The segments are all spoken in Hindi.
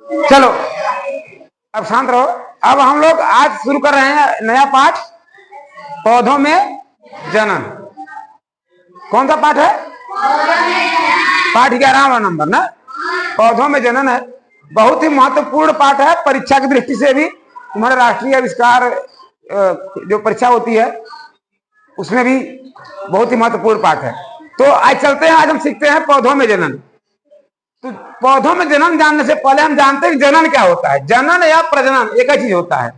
चलो अब शांत रहो। अब हम लोग आज शुरू कर रहे हैं नया पाठ, पौधों में जनन। कौन सा पाठ है? पाठ 11वां नंबर ना, पौधों में जनन है। बहुत ही महत्वपूर्ण पाठ है, परीक्षा की दृष्टि से भी। तुम्हारे राष्ट्रीय आविष्कार जो परीक्षा होती है उसमें भी बहुत ही महत्वपूर्ण पाठ है। तो आज चलते हैं, आज हम सीखते हैं पौधों में जनन। तो पौधों में जनन जानने से पहले हम जानते हैं कि जनन क्या होता है। जनन या प्रजनन एक ही चीज होता है,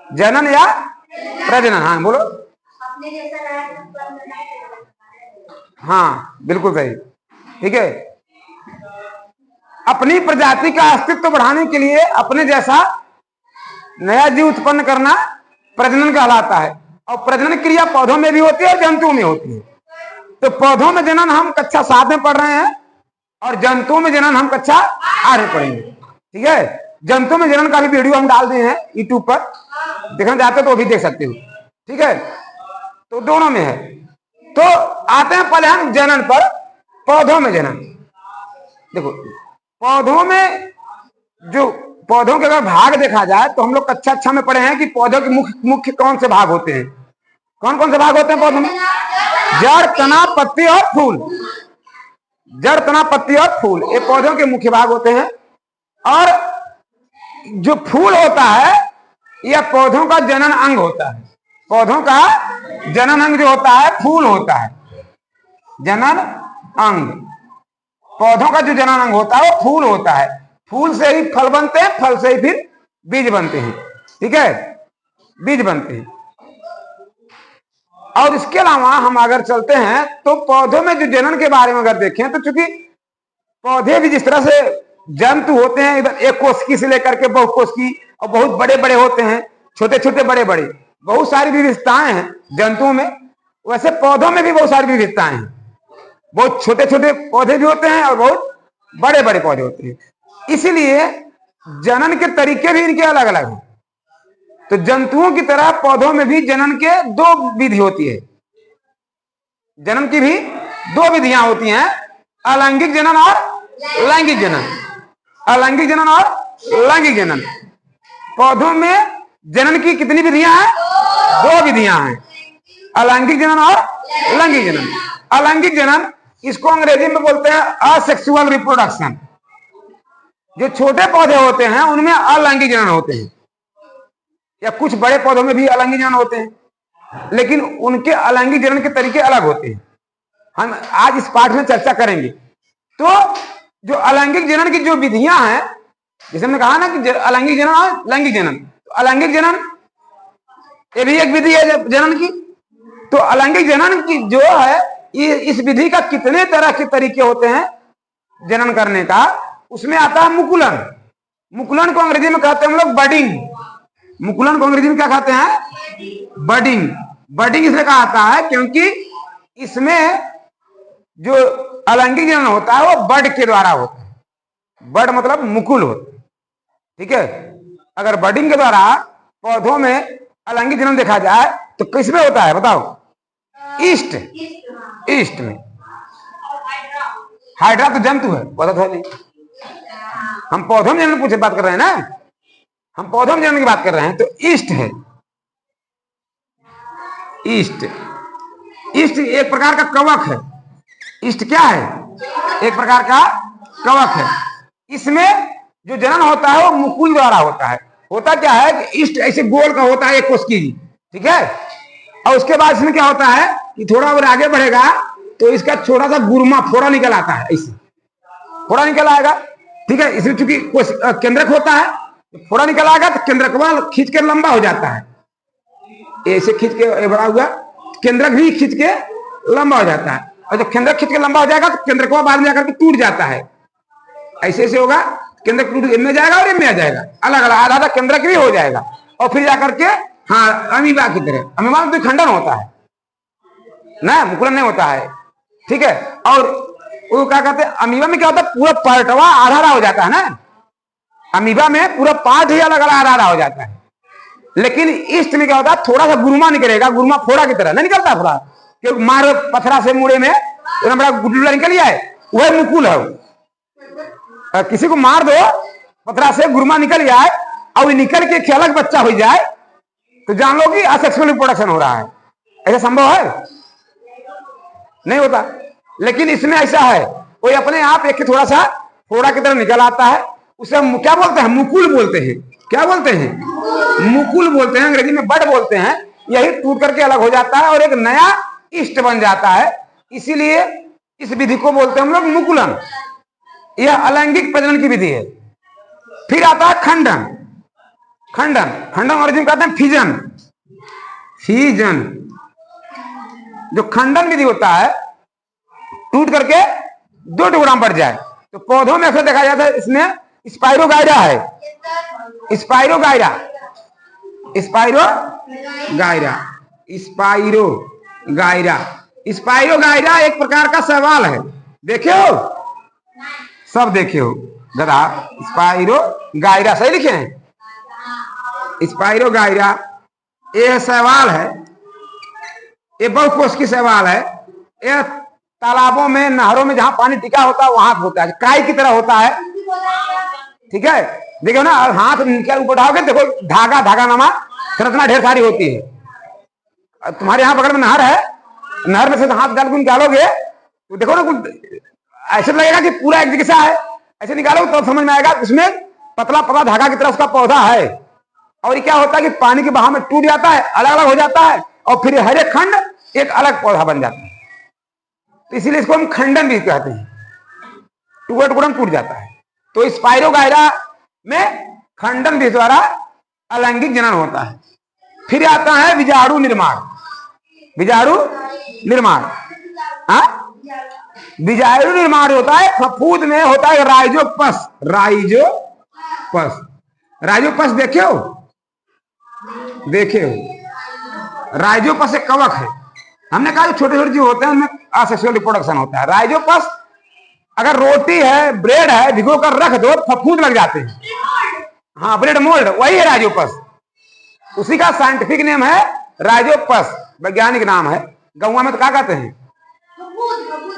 जनन या प्रजनन। हाँ बोलो। हाँ बिल्कुल सही, ठीक है। अपनी प्रजाति का अस्तित्व बढ़ाने के लिए अपने जैसा नया जीव उत्पन्न करना प्रजनन कहलाता है। और प्रजनन क्रिया पौधों में भी होती है और जंतुओं में होती है। तो पौधों में जनन हम कक्षा 7 में पढ़ रहे हैं और जंतुओं में जनन हम कक्षा 8 में पढ़ेंगे, ठीक है। जंतुओं में जनन का भी वीडियो हम डाल दिए हैं यूट्यूब पर, देखना चाहते हो तो भी देख सकते हो, ठीक है। तो दोनों में है। तो आते हैं पहले हम जनन पर, पौधों में जनन। देखो पौधों में जो पौधों के अगर भाग देखा जाए तो हम लोग कक्षा 6 में पढ़े हैं कि पौधों के मुख्य कौन से भाग होते हैं। कौन कौन से भाग होते हैं पौधों में? जड़, तना, पत्ती और फूल। जड़, तना, पत्ती और फूल ये पौधों के मुख्य भाग होते हैं। और जो फूल होता है यह पौधों का जनन अंग होता है। पौधों का जनन अंग जो होता है फूल होता है। जनन अंग, पौधों का जो जनन अंग होता है वो फूल होता है। फूल से ही फल बनते हैं, फल से ही फिर बीज बनते हैं, ठीक है, बीज बनते हैं। और इसके अलावा हम अगर चलते हैं तो पौधों में जो जनन के बारे में अगर देखें तो चूंकि पौधे भी जिस तरह से जंतु होते हैं, इधर एक कोशिकी से लेकर के बहु कोशिकी, और बहुत बड़े बड़े होते हैं, छोटे छोटे बड़े बड़े, बहुत सारी विविधताएं हैं जंतुओं में। वैसे पौधों में भी बहुत सारी विविधताएं हैं। बहुत छोटे छोटे पौधे भी होते हैं और बहुत बड़े बड़े पौधे होते हैं। इसीलिए जनन के तरीके भी इनके अलग अलग हैं। तो जंतुओं की तरह पौधों में भी जनन के 2 विधि होती है। जनन की भी 2 विधियां होती हैं, अलैंगिक जनन और लैंगिक जनन। अलैंगिक जनन और लैंगिक जनन। पौधों में जनन की कितनी विधियां हैं? 2 विधियां हैं, अलैंगिक जनन और लैंगिक जनन। अलैंगिक जनन इसको अंग्रेजी में बोलते हैं असेक्सुअल रिप्रोडक्शन। जो छोटे पौधे होते हैं उनमें अलैंगिक जनन होते हैं, या कुछ बड़े पौधों में भी अलैंगिक जनन होते हैं, लेकिन उनके अलैंगिक जनन के तरीके अलग होते हैं। हम आज इस पाठ में चर्चा करेंगे। तो जो अलैंगिक जनन की जो विधियां हैं, जैसे हमने कहा ना कि अलैंगिक जनन और लैंगिक जनन, तो अलैंगिक जनन ये भी एक विधि है जनन की। तो अलैंगिक जनन की जो है, ये इस विधि का कितने तरह के तरीके होते हैं जनन करने का, उसमें आता है मुकुलन। मुकुलन को अंग्रेजी में कहते हैं हम लोग बडिंग। मुकुलन को अंग्रेजी में क्या कहते हैं? बडिंग। बडिंग इसलिए कहा जाता है क्योंकि इसमें जो अलैंगिक जनन होता है वो बड के द्वारा होता है। बड मतलब मुकुल होता है, ठीक है। अगर बडिंग के द्वारा पौधों में अलैंगिक जनन देखा जाए तो किसमें होता है बताओ? ईस्ट, ईस्ट में। हाइड्रा तो जंतु है, पौधा तो नहीं। हम पौधों में जनन पूछे बात कर रहे हैं ना, हम पौधों में जनन की बात कर रहे हैं। तो ईस्ट है, ईस्ट। ईस्ट एक प्रकार का कवक है। ईस्ट क्या है? एक प्रकार का कवक है। इसमें जो जनन होता है वो मुकुल द्वारा होता है। होता क्या है कि ईस्ट ऐसे गोल का होता है एक कोशिकी, ठीक है। और उसके बाद इसमें क्या होता है कि थोड़ा और आगे बढ़ेगा तो इसका छोटा सा गुरमा फोड़ा निकल आता है, ऐसे फोड़ा निकल आएगा, ठीक है। इसमें चूंकि केंद्रक होता है, फोड़ा निकल आएगा तो केंद्रक खींच के लंबा हो जाता है, ऐसे खींच के बड़ा हुआ, केंद्रक भी खींच के लंबा हो जाता है। और जब केंद्रक खींच के लंबा हो जाएगा तो केंद्रक बाद में जाकर के टूट जाता है, ऐसे ऐसे होगा, केंद्रक टूट इनमें जाएगा और इनमें आ जाएगा, अलग अलग आधा आधा केंद्रक भी हो जाएगा। और फिर जाकर के हाँ अमीबा की तरह, अमीबा में तो खंडन होता है ना, मुकुलन नहीं होता है, ठीक है। और वो क्या कहते हैं, अमीबा में क्या होता है पूरा पार्टवा आधा आधा हो जाता है ना, अमीबा में पूरा पार्ट ही अलग अलग आधा आधा हो जाता है। लेकिन ईस्ट में क्या होता है थोड़ा सा गुरमा निकलेगा, गुरमा फोड़ा की तरह नहीं निकलता फोड़ा, क्योंकि मार पथरा से मुड़े में इतना बड़ा गुटला निकल जाए, वह मुकुल है। किसी को मार दो पतरा से गुरमा निकल जाए और निकल के अलग बच्चा हो जाए तो जान लो कि असेक्सुअल रिप्रोडक्शन हो रहा है। ऐसा संभव है? नहीं होता। लेकिन इसमें ऐसा है, कोई अपने आप एक थोड़ा सा फोड़ा की तरह निकल आता है, उसे क्या बोलते हैं? मुकुल बोलते हैं। क्या बोलते हैं? मुकुल बोलते हैं, अंग्रेजी में बड बोलते हैं। यही टूट करके अलग हो जाता है और एक नया ईस्ट बन जाता है। इसीलिए इस विधि को बोलते हैं हम लोग मुकुलन। यह अलैंगिक प्रजनन की विधि है। फिर आता है खंडन। खंडन खंडन अंग्रेजी में कहते हैं फिजन। फिजन जो खंडन विधि होता है, टूट करके दो टुकड़ा में बढ़ जाए, तो पौधों में अक्सर देखा जाता है। इसमें स्पाइरोगाइरा है। स्पाइरोगाइरा, स्पाइरोगाइरा, स्पाइरोगाइरा, स्पाइरोगाइरा एक प्रकार का शैवाल है। देखे हो? सब देखे हो दादा? स्पाइरोगाइरा सही लिखे हैं? स्पाइरोगाइरा ये शैवाल है, ये बहुकोशिकीय शैवाल है। यह तालाबों में, नहरों में जहां पानी टिका होता है वहां होता है, काई की तरह होता है। ठीक है, देखो ना, हाथ निकाल ऊपर उठाओगे, देखो धागा धागा नामा संरचना ढेर सारी होती है। तुम्हारे यहाँ बगल में नहर है, नहर में से हाथ डाल के निकालोगे तो देखो ना, कुछ ऐसे लगेगा कि पूरा एक जैसा है। ऐसे निकालोगे तो समझ में आएगा उसमें पतला पतला धागा की तरह उसका पौधा है। और क्या होता है कि पानी के बहाव में टूट जाता है, अलग अलग हो जाता है, और फिर हर एक खंड एक अलग पौधा बन जाता है। तो इसीलिए इसको हम खंडन भी कहते हैं, टुकड़ा टुकड़ा टूट जाता है। तो स्पाइरोगाइरा में खंडन विधि द्वारा अलैंगिक जनन होता है। फिर आता है बीजाणु निर्माण। बीजाणु निर्माण, बीजाणु निर्माण होता है फफूंद में, होता है राइजोपस। राइजोपस, राइजोपस देखे हो? देखे हो? राइजोपस एक कवक है। हमने कहा छोटे छोटे जो होते हैं उनमें असेक्सुअल रिप्रोडक्शन होता है। राइजोपस अगर रोटी है, ब्रेड है, भिगो कर रख दो, फफूंद लग जाते हैं। हाँ, ब्रेड मोल्ड, वही है राइजोपस। उसी का साइंटिफिक नेम है राइजोपस, वैज्ञानिक नाम है। गौवा में तो क्या कहते हैं?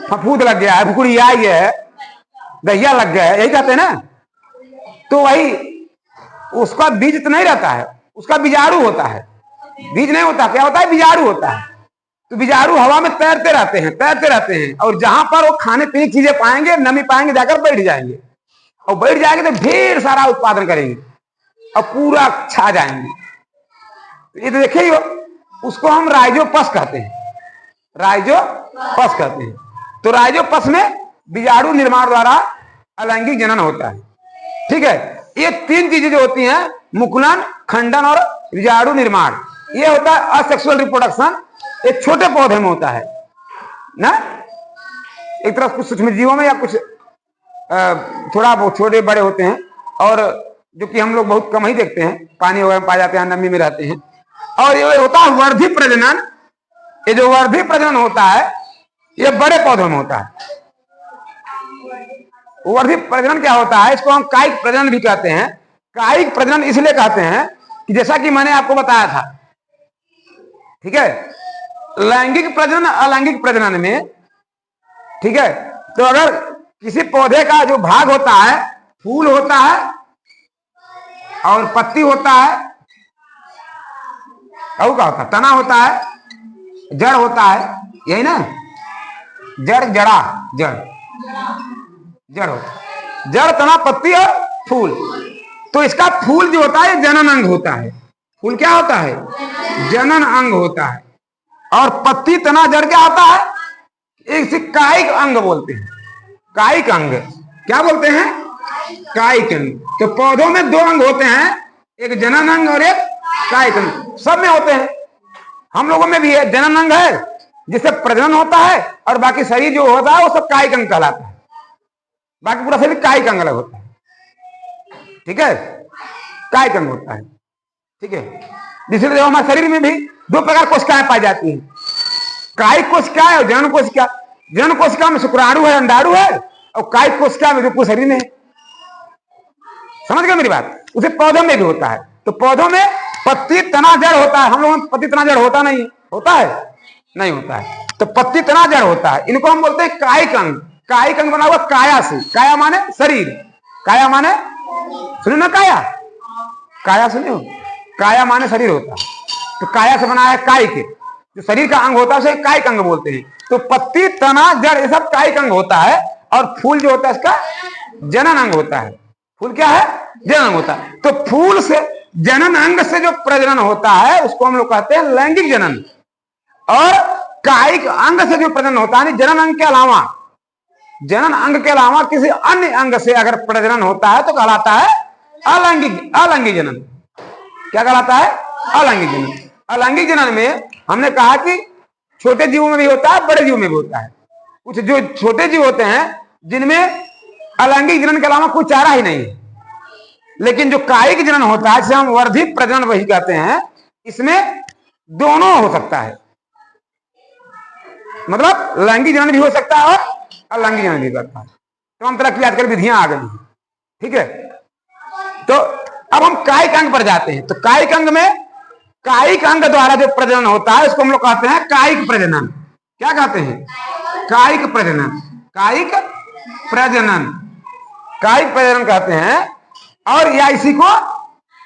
फफूंद लग गया है, भुकुड़िया है, दहिया लग गया है, यही कहते हैं ना। तो वही, उसका बीज तो नहीं रहता है, उसका बीजाणु होता है। बीज नहीं होता, क्या होता है? बीजाणु होता है। तो बीजाणु हवा में तैरते रहते हैं, तैरते रहते हैं, और जहां पर वो खाने पीने की चीजें पाएंगे, नमी पाएंगे, जाकर बैठ जाएंगे, और बैठ जाएंगे तो ढेर सारा उत्पादन करेंगे और पूरा छा जाएंगे। तो ये तो देखे ही हो, उसको हम राइजोपस कहते हैं। राइजोपस कहते हैं। तो राइजोपस में बीजाणु निर्माण द्वारा अलैंगिक जनन होता है। ठीक है, ये तीन चीजें जो होती हैं, मुकुलन, खंडन और बीजाणु निर्माण, ये होता है असेक्सुअल रिप्रोडक्शन। एक छोटे पौधे में होता है ना, एक तरफ कुछ सूक्ष्म जीवों में, या कुछ थोड़ा बहुत छोटे बड़े होते हैं, और जो कि हम लोग बहुत कम ही देखते हैं, पानी वगैरह में पाए जाते हैं, नमी में रहते हैं। और ये होता है वर्धी प्रजनन। ये जो वर्धी प्रजनन होता है, ये बड़े पौधों में होता है। वर्धी प्रजनन क्या होता है? इसको हम कायिक प्रजनन भी कहते हैं। कायिक प्रजनन इसलिए कहते हैं कि जैसा कि मैंने आपको बताया था, ठीक है, लैंगिक प्रजनन अलैंगिक प्रजनन में, ठीक है, तो अगर किसी पौधे का जो भाग होता है, फूल होता है और पत्ती होता है, और क्या होता है? तना होता है, जड़ होता है, यही ना, जड़, जड़ा, जड़, जड़ होता है, जड़, तना, पत्ती और फूल। तो इसका फूल जो होता है जनन अंग होता है। फूल क्या होता है? जनन अंग होता है। और पत्ती, तना, जड़ क्या होता है? इसे कायिक अंग बोलते हैं। कायिक अंग क्या बोलते हैं? कायिक अंग। तो पौधों में दो अंग होते हैं, एक जनन अंग और एक कायिक अंग। सब में होते हैं, हम लोगों में भी है। जनन अंग है जिससे प्रजनन होता है, और बाकी शरीर जो होता है वो सब कायिक अंग कहलाता है। बाकी पूरा शरीर कायिक अंग अलग होता है। ठीक है, कायिक अंग होता है। ठीक है, जिसलिए हमारे शरीर में भी दो प्रकार कोशिकाएं पाई जाती हैं, कायिक कोशिका और जनन कोशिका। जनन कोशिका में शुक्राणु है, अंडाणु है, और कायिक कोशिका में जो पूरे शरीर में है। समझ गए मेरी बात? उसे पौधों में भी होता है। तो पौधों में पत्ती, तना, जड़ होता है। हम लोगों में पत्ती, तना, जड़ होता नहीं, होता है? नहीं होता है। तो पत्ती, तना, जड़ होता है। इनको हम बोलते हैं कायिक अंग। कायिक अंग बना हुआ काया से। काया माने शरीर, काया माने सुने ना काया, काया सुने हो, काया माने शरीर होता है, तो काया से बना है कायिक, जो शरीर का अंग होता है उसे कायिक अंग बोलते हैं। तो पत्ती, तना, जड़ ये सब कायिक अंग होता है, और फूल जो होता है इसका जनन अंग होता है। फूल क्या है? जनन अंग होता है। तो फूल से जनन अंग से जो प्रजनन होता है उसको हम लोग कहते हैं लैंगिक जनन, और कायिक अंग से जो प्रजनन होता है, जनन अंग के अलावा, जनन अंग के अलावा किसी अन्य अंग से अगर प्रजनन होता है तो कहलाता है अलैंगिक, अलैंगिक जनन। क्या कहलाता है? अलैंगिक जनन। अलैंगिक जनन में हमने कहा कि छोटे जीवों में भी होता है, बड़े जीवों में भी होता है। कुछ जो छोटे जीव होते हैं जिनमें अलैंगिक जनन के अलावा कोई चारा ही नहीं है, लेकिन जो कायिक जनन होता है जिसे हम वर्धित प्रजनन वही कहते हैं, इसमें दोनों हो सकता है, मतलब लैंगिक जनन भी हो सकता है और अलैंगिक जनन भी करता है। तमाम तरह की आजकल विधियां आ गई हैं, ठीक है। तो अब हम कायिक अंग पर जाते हैं। तो कायिक अंग में, कायिक अंग द्वारा जो प्रजनन होता है उसको हम लोग कहते हैं कायिक प्रजनन। क्या कहते हैं? कायिक प्रजनन, कायिक प्रजनन, कायिक प्रजनन कहते हैं। और या इसी को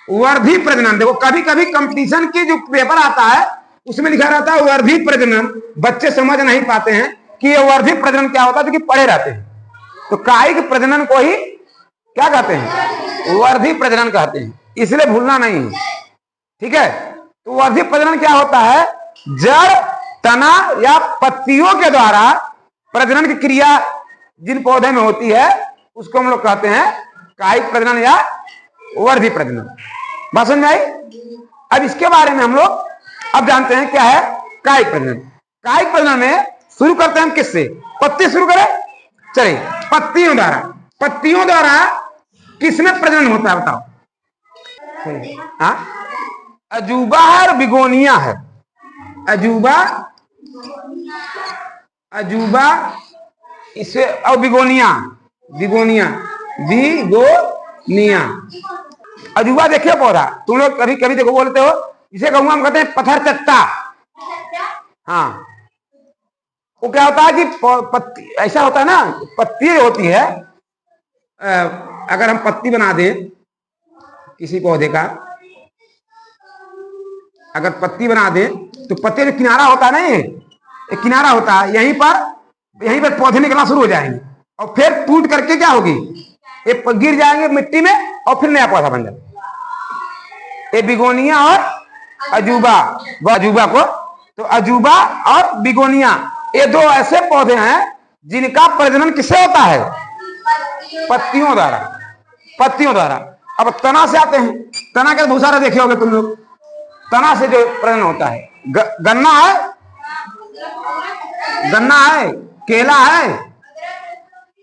वर्धी प्रजनन, देखो कभी कभी कंपटीशन की जो पेपर आता है उसमें लिखा रहता है वर्धी प्रजनन, बच्चे समझ नहीं पाते हैं कि ये वर्धी प्रजनन क्या होता है, क्योंकि पढ़े रहते हैं। तो कायिक प्रजनन को ही क्या कहते हैं? वर्धी प्रजनन कहते हैं, इसलिए भूलना नहीं है, ठीक है। तो वर्धी प्रजनन क्या होता है? जड़, तना या पत्तियों के द्वारा प्रजनन की क्रिया जिन पौधे में होती है उसको हम लोग कहते हैं कायिक प्रजनन या वर्धी प्रजनन। बात समझ में आई? अब इसके बारे में हम लोग अब जानते हैं क्या है कायिक प्रजनन। कायिक प्रजनन में शुरू करते हैं हम किससे? पत्ती शुरू करें, चलिए। पत्तियों द्वारा, पत्तियों द्वारा किसमें प्रजनन होता है बताओ? हाँ, अजूबा है और बिगोनिया है। अजूबा, अजूबा इसे, और बिगोनिया, बिगोनिया, बिगोनिया। अजूबा देखिए पौधा, तुम लोग कभी कभी देखो बोलते हो, इसे कहूंगा हम कहते हैं पत्थर चट्टा। हाँ, वो क्या होता है कि पत्ती ऐसा होता है ना, पत्ती होती है, अगर हम पत्ती बना दें किसी पौधे का, अगर पत्ती बना दें तो पत्ते में किनारा होता है ना, ये किनारा होता है, यहीं पर पौधे निकलना शुरू हो जाएंगे और फिर टूट करके क्या होगी, ये गिर जाएंगे मिट्टी में और फिर नया पौधा बन जाएगा। ये बिगोनिया और अजूबा, अजूबा को, तो अजूबा और बिगोनिया ये दो ऐसे पौधे हैं जिनका प्रजनन किससे होता है? पत्तियों द्वारा, पत्तियों द्वारा। अब तना से आते हैं, तना के बहुत सारे देखे होंगे तुम लोग। तना से जो प्रजनन होता है, गन्ना है, गन्ना है, केला है,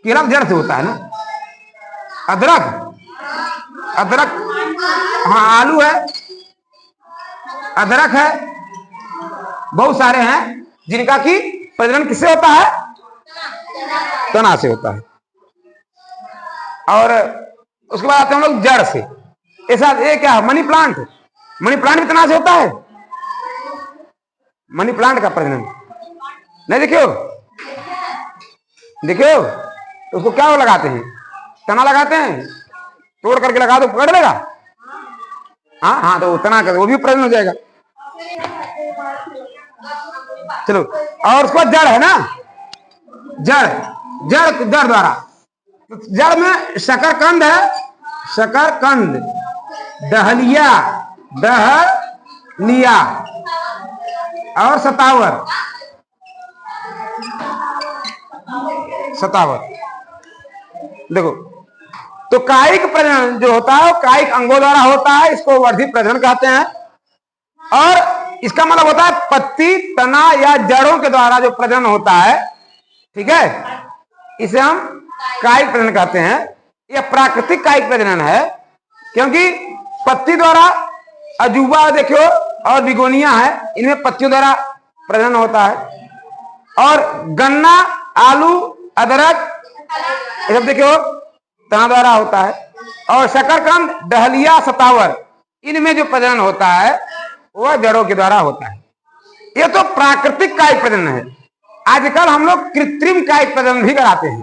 केला जड़ से होता है ना, अदरक, अदरक, हाँ आलू है, अदरक है, बहुत सारे हैं जिनका कि प्रजनन किससे होता है? तना से होता है। और उसके बाद आते हैं हम लोग जड़ से। ऐसा ये क्या है? मनी प्लांट, मनी प्लांट भी तना से होता है। मनी प्लांट का प्रजनन नहीं देखियो, देखियो तो उसको क्या लगाते हैं? तना लगाते हैं, तोड़ करके लगा दो पकड़ लेगा। हाँ हाँ, तो तना कर वो भी प्रजनन हो जाएगा। चलो, और उसको जड़ है ना, जड़, जड़ जड़ द्वारा, जड़ में शकरकंद है, शकरकंद, डहलिया, डहलिया और सतावर, सतावर। देखो, तो कायिक प्रजनन जो होता है वो कायिक अंगों द्वारा होता है, इसको वर्धित प्रजनन कहते हैं। और इसका मतलब होता है पत्ती, तना या जड़ों के द्वारा जो प्रजनन होता है, ठीक है, इसे हम कायिक प्रजनन कहते हैं। यह प्राकृतिक कायिक प्रजनन है, क्योंकि पत्ती द्वारा, अजूबा देखियो और बिगोनिया है, इनमें पत्तियों द्वारा प्रजनन होता है। और गन्ना, आलू, अदरक ये सब देखियो तना द्वारा होता है। और शकरकंद, डहलिया, सतावर, इनमें जो प्रजनन होता है वह जड़ों के द्वारा होता है। यह तो प्राकृतिक कायिक प्रजनन है। आजकल हम लोग कृत्रिम कायिक प्रजनन भी कराते हैं।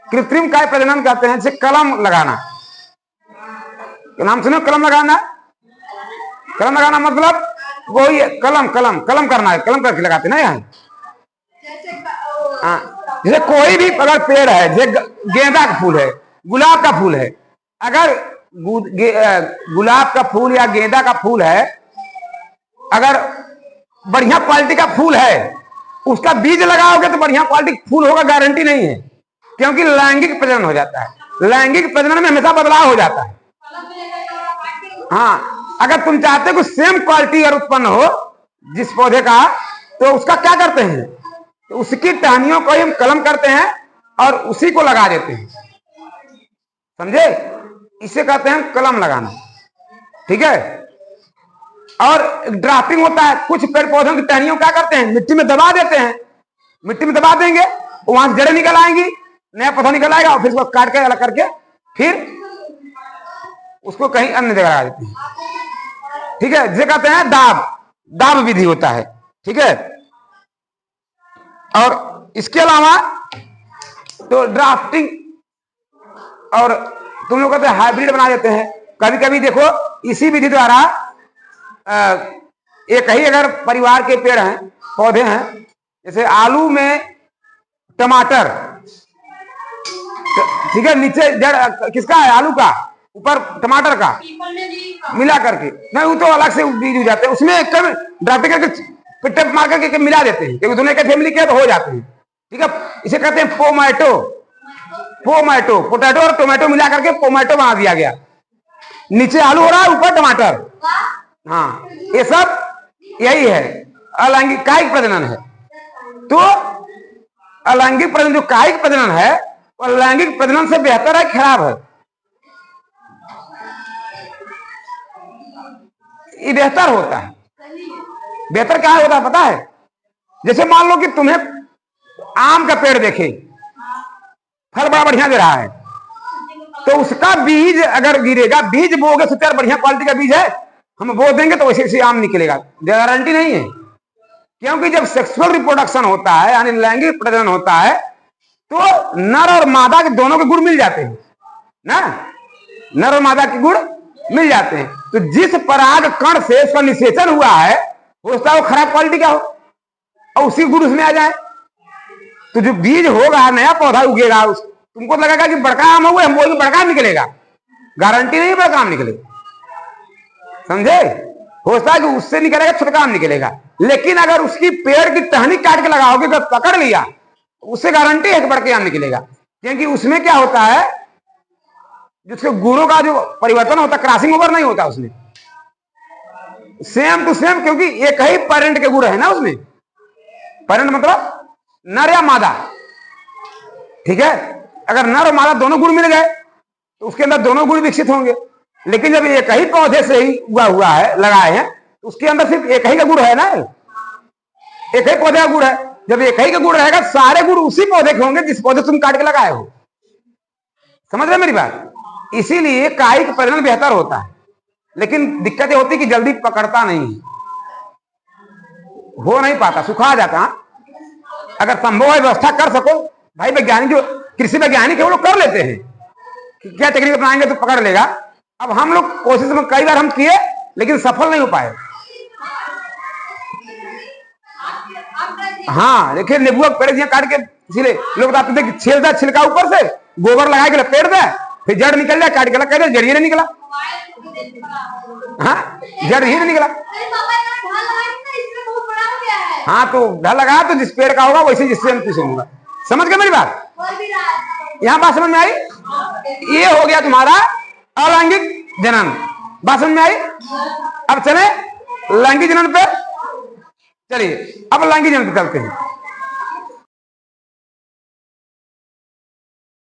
कृत्रिम कायिक प्रजनन कहते हैं जैसे कलम लगाना, नाम सुनो, कलम लगाना। कलम लगाना मतलब वही कलम कलम कलम करना है, कलम करके लगाते ना यहाँ। हाँ, जैसे कोई भी अगर पेड़ है, जैसे गेंदा का फूल है, गुलाब का फूल है, अगर गुलाब का फूल या गेंदा का फूल है, अगर बढ़िया क्वालिटी का फूल है, उसका बीज लगाओगे तो बढ़िया क्वालिटी का फूल होगा, गारंटी नहीं है, क्योंकि लैंगिक प्रजनन हो जाता है। लैंगिक प्रजनन में हमेशा बदलाव हो जाता है। हाँ, अगर तुम चाहते हो कि सेम क्वालिटी अगर उत्पन्न हो जिस पौधे का, तो उसका क्या करते हैं, तो उसकी टहनियों को हम कलम करते हैं और उसी को लगा देते हैं, समझे? इसे कहते हैं कलम लगाना, ठीक है। और ड्राफ्टिंग होता है, कुछ पेड़ पौधों की टहनियों क्या करते हैं, मिट्टी में दबा देते हैं। मिट्टी में दबा देंगे, वहां से जड़ें निकल आएंगी, नया पौधा निकल आएगा, और फिर उसको काट के अलग करके फिर उसको कहीं अन्य जगह लगा देते हैं, ठीक है। जिसे कहते हैं दाब विधि होता है, ठीक है। और इसके अलावा तो ड्राफ्टिंग, और तुम लोग कहते हैं हाइब्रिड बना देते हैं। कभी कभी देखो इसी विधि द्वारा एक ही अगर परिवार के पेड़ हैं, पौधे हैं, जैसे आलू में टमाटर, ठीक है, नीचे जड़ किसका है, आलू का, ऊपर टमाटर का मिला करके, नहीं वो तो अलग से बीज हो जाते हैं, उसमें ड्राफ्टिंग करके पिट्टे मार करके मिला देते हैं, क्योंकि दोनों के फैमिली के तो हो जाते हैं, ठीक है। इसे कहते हैं पोटैटो और टोमेटो मिला करके पोमैटो बना दिया गया। नीचे आलू हो रहा है, ऊपर टमाटर। हाँ, ये सब यही है, अलैंगिक कायिक प्रजनन है। तो अलैंगिक प्रजनन, जो कायिक प्रजनन है, वो लैंगिक प्रजनन से बेहतर है, खराब है? ये बेहतर होता है। बेहतर क्या होता है पता है? जैसे मान लो कि तुम्हें आम का पेड़ देखे, फल बड़ा बढ़िया दे रहा है, तो उसका बीज अगर गिरेगा, बीज बोगे तो बढ़िया क्वालिटी का बीज है, हम बो देंगे तो वैसे वैसे आम निकलेगा, गारंटी नहीं है। क्योंकि जब सेक्सुअल रिप्रोडक्शन होता है, यानी लैंगिक प्रजनन होता है, तो नर और मादा के दोनों के गुण मिल जाते हैं ना, नर और मादा के गुण मिल जाते हैं। तो जिस पराग कण से उसका निषेचन हुआ है, हो सकता है वो खराब क्वालिटी का हो और उसी गुण उसमें आ जाए, तो जो बीज होगा, नया पौधा उगेगा, तुमको लगेगा कि बड़का आम हुआ, हम बोलेंगे बड़का आम निकलेगा, गारंटी नहीं बड़का आम निकलेगा, समझे? हो सकता है कि उससे निकलेगा छोटा आम निकलेगा, लेकिन अगर उसकी पेड़ की टहनी काट के लगाओगे, अगर पकड़ लिया, उससे गारंटी है कि बड़के आम निकलेगा। क्योंकि उसमें क्या होता है, जिसके गुणों का जो परिवर्तन होता है, क्रॉसिंग ओवर नहीं होता उसमें, सेम टू सेम, क्योंकि एक ही पेरेंट के गुण है ना उसमें। पेरेंट मतलब नर या मादा, ठीक है। अगर नर और मादा दोनों गुण मिल गए तो उसके अंदर दोनों गुण विकसित होंगे। लेकिन जब एक ही पौधे से ही उगा हुआ है, लगाए हैं, तो उसके अंदर सिर्फ एक ही का गुण है ना, एक ही पौधे का गुण है। जब एक ही का गुण रहेगा, सारे गुण उसी पौधे के होंगे जिस पौधे तुम काट के लगाए हो। समझ रहे मेरी बात? इसीलिए कायिक प्रजनन बेहतर होता है, लेकिन दिक्कत ये होती है कि जल्दी पकड़ता नहीं, हो नहीं पाता, सुखा जाता। अगर संभव है व्यवस्था कर सको, भाई वैज्ञानिक जो कृषि वैज्ञानिक है वो लोग कर लेते हैं कि क्या टेक्निक अपनाएंगे तो पकड़ लेगा। अब हम लोग कोशिश में कई बार हम किए, लेकिन सफल नहीं हो पाए। हाँ, देखिए नींबू पेड़ काट के छिले, लोग बताते थे कि छील दे छिलका ऊपर से, गोबर लगा के लपेट दे, फिर जड़ निकल जाए, काट के लग कहते जड़ ही नहीं निकला। हाँ, जड़ ही नहीं निकला। हाँ, तो ढाल लगा तो जिस पेड़ का होगा वैसे जिससे हम पूछूंगा। समझ गए मेरी बात? यहाँ बात समझ में आई? ये हो गया तुम्हारा अलैंगिक जनन। बात समझ में आई? अब चले लैंगिक जनन पे। चलिए अब लैंगिक जनन पे चलते हैं।